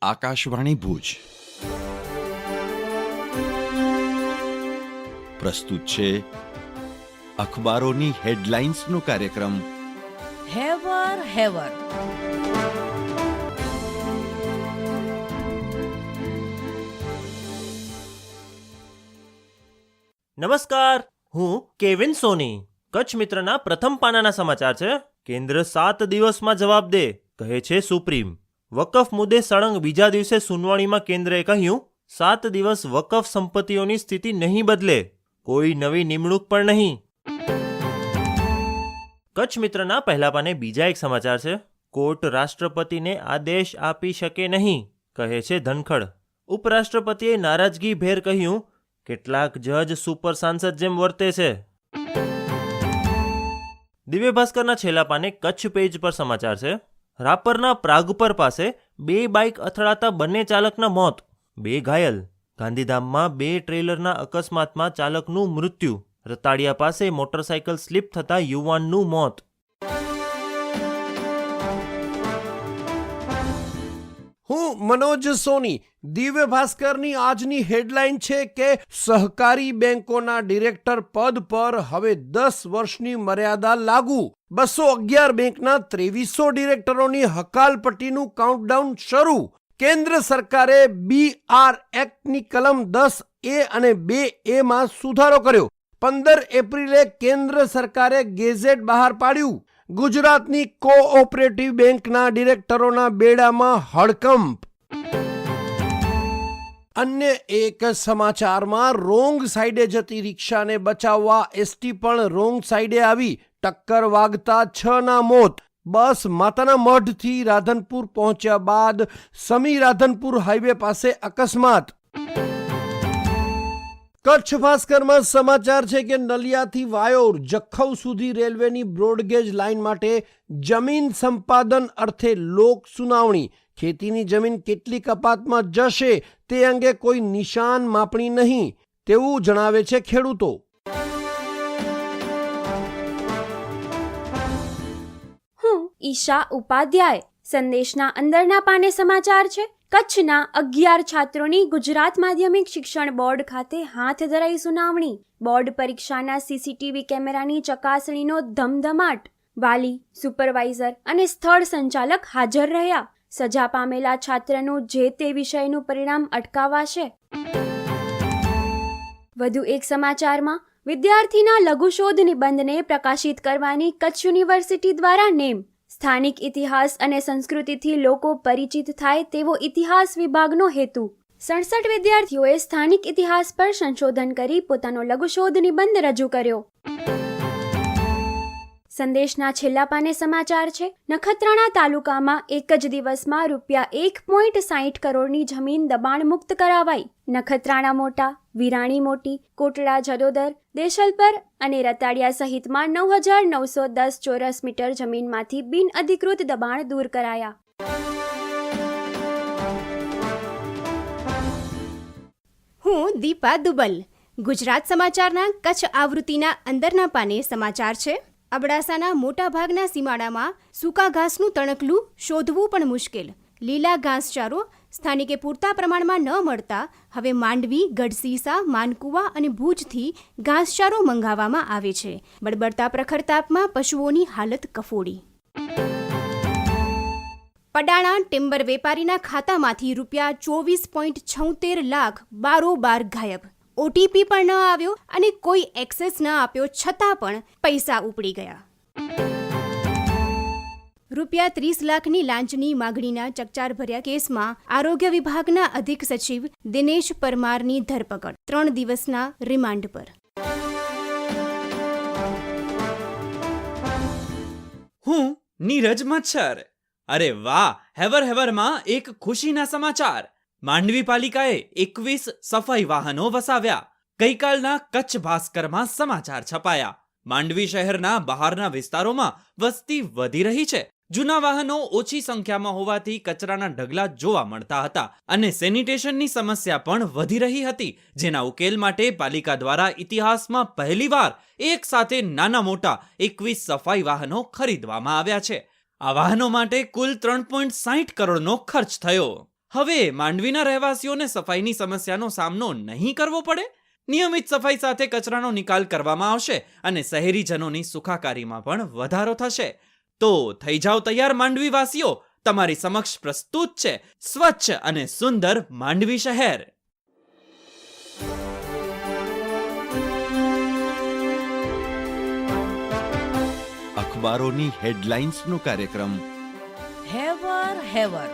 આકાશવાણી ભુજ પ્રસ્તુત છે અખબારોની હેડલાઇન્સનો કાર્યક્રમ હેવર હેવર. નમસ્કાર, હું કેવિન સોની. કચ્છ મિત્રના પ્રથમ પાનાના સમાચાર છે. કેન્દ્ર 7 દિવસમાં જવાબ દે, કહે છે સુપ્રીમ. વકફ મુદ્દે સળંગ બીજા દિવસે સુનાવણીમાં કેન્દ્રએ કહ્યું 7 દિવસ વકફ સંપત્તિઓની સ્થિતિ નહીં બદલે, કોઈ નવી નિમણૂક પણ નહીં. કચ્છ મિત્રના પહેલા પાને બીજા એક સમાચાર છે. કોર્ટ રાષ્ટ્રપતિને આદેશ આપી શકે નહીં, કહે છે ધનખડ. ઉપરાષ્ટ્રપતિએ નારાજગી ભેર કહ્યું કેટલાક જજ સુપર સાંસદ જેમ વર્તે છે. દિવ્ય ભાસ્કરના છેલ્લા પાને કચ્છ પેજ પર સમાચાર છે. રાપરના પ્રાગપર પાસે 2 બાઇક અથડાતા બંને ચાલકના મોત, 2 ઘાયલ. ગાંધીધામમાં 2 ટ્રેલરના અકસ્માતમાં ચાલકનું મૃત્યુ. રતાડિયા પાસે મોટરસાઇકલ સ્લીપ થતા યુવાનનું મોત. હું મનોજ સોની. દિવ્ય ભાસ્કરની આજની હેડલાઇન છે કે સહકારી બેંકોના ડિરેક્ટર પદ પર હવે 10 વર્ષની મર્યાદા લાગુ. 211 બેંકના 2300 ડિરેક્ટરોની હકાલપટ્ટીનું કાઉન્ટડાઉન શરૂ. કેન્દ્ર સરકારે BR એક્ટની કલમ 10A અને 2A માં સુધારો કર્યો. 15 એપ્રિલે કેન્દ્ર સરકારે ગેઝેટ બહાર પાડ્યું. ગુજરાતની કોઓપરેટિવ બેંકના ડિરેક્ટરોના બેડામાં હડકંપ. અન્ય એક સમાચારમાં રોંગ સાઈડે જતી રિક્ષાને બચાવવા એસટી પણ રોંગ સાઈડે આવી. ટક્કર વાગતા 6ના મોત. બસ માતાના મઢથી રાધનપુર પહોંચ્યા બાદ સમી રાધનપુર હાઈવે પાસે અકસ્માત. કચ્છ ભાસ્કરમાં સમાચાર છે કે નલિયાથી વાયોર જખૌ સુધી રેલવેની બ્રોડગેજ લાઇન માટે જમીન સંપાદન અર્થે લોક સુનાવણી. ખેતીની જમીન કેટલી કપાતમાં જશે તે અંગે કોઈ નિશાન માપણી નહીં તેવું જણાવે છે ખેડૂતો. હું ઈશા ઉપાધ્યાય. સંદેશના અંદરના પાને સમાચાર છે. કચ્છના 11 છાત્રોની ગુજરાત માધ્યમિક શિક્ષણ બોર્ડ ખાતે હાથ ધરાઈ સુનાવણી. બોર્ડ પરીક્ષાના CCTV કેમેરાની ચકાસણીનો ધમધમાટ. વાલી, સુપરવાઇઝર અને સ્થળ સંચાલક હાજર રહ્યા. સજા પામેલા છાત્રનું જે તે વિષયનું પરિણામ અટકાવાશે. વધુ એક સમાચારમાં વિદ્યાર્થીના લઘુશોધ નિબંધને પ્રકાશિત કરવાની કચ્છ યુનિવર્સિટી દ્વારા નેમ. સ્થાનિક ઇતિહાસ અને સંસ્કૃતિથી લોકો પરિચિત થાય તેવો ઇતિહાસ વિભાગનો હેતુ. 67 વિદ્યાર્થીઓએ સ્થાનિક ઇતિહાસ પર સંશોધન કરી પોતાનો લઘુશોધ નિબંધ રજૂ કર્યો. સંદેશના છેલ્લા પાને સમાચાર છે. નખત્રાણા તાલુકામાં એક જ દિવસમાં ₹1.60 કરોડની જમીન દબાણ મુક્ત કરાવાઈ. નખત્રાણા મોટા, વિરાણી મોટી, કોટડા જડોદર, દેશલપર અને રતાડિયા સહિતમાં 9,910 ચોરસ મીટર જમીનમાંથી બિનઅધિકૃત દબાણ દૂર કરાયા. હું દીપા દુબલ. ગુજરાત સમાચારના કચ્છ આવૃત્તિના અંદરના પાને સમાચાર છે. અબડાસાના મોટાભાગના સીમાડામાં સૂકા ઘાસનું તણકલું શોધવું પણ મુશ્કેલ. લીલા ઘાસચારો સ્થાનિકે પૂરતા પ્રમાણમાં ન મળતા હવે માંડવી, ગઢસીસા, માનકુવા અને ભુજથી ઘાસચારો મંગાવવામાં આવે છે. બળબડતા પ્રખર તાપમાં પશુઓની હાલત કફોડી. પડાણા ટિમ્બર વેપારીના ખાતામાંથી ₹24.76 લાખ બારોબાર ગાયબ. OTP પણ ન આવ્યો અને કોઈ એક્સેસ ન આપ્યો છતાં પણ પૈસા ઉપડી ગયા. ₹30 લાખની લાંચની માગણીના ચકચાર ભર્યા કેસમાં આરોગ્ય વિભાગના અધિક સચિવ દિનેશ પરમારની ધરપકડ. 3 દિવસના રિમાન્ડ પર. હું નીરજ મચ્છર. અરે વાહ, હેવર હેવરમાં એક ખુશીના સમાચાર. માંડવી પાલિકાએ 21 સફાઈ વાહનો વસાવ્યા. ગઈકાલના કચ્છ ભાસ્કરમાં સમાચાર છપાયા. માંડવી શહેરના બહારના વિસ્તારોમાં વસ્તી વધી રહી છે. જૂના વાહનો ઓછી સંખ્યામાં હોવાથી કચરાના ઢગલા જોવા મળતા હતા અને સેનિટેશનની સમસ્યા પણ વધી રહી હતી, જેના ઉકેલ માટે પાલિકા દ્વારા ઇતિહાસમાં પહેલીવાર એક સાથે નાના મોટા 21 સફાઈ વાહનો ખરીદવામાં આવ્યા છે. આ વાહનો માટે કુલ 3.60 કરોડનો ખર્ચ થયો. હવે માંડવીના રહેવાસીઓને સફાઈની સમસ્યાનો સામનો નહીં કરવો પડે. નિયમિત સફાઈ સાથે કચરાનો નિકાલ કરવામાં આવશે અને શહેરીજનોની સુખાકારીમાં પણ વધારો થશે. તો થઈ જાઓ તૈયાર માંડવી વાસીઓ, તમારી સમક્ષ પ્રસ્તુત છે સ્વચ્છ અને સુંદર માંડવી શહેર. અખબારોની હેડલાઇન્સનો કાર્યક્રમ હેવર હેવર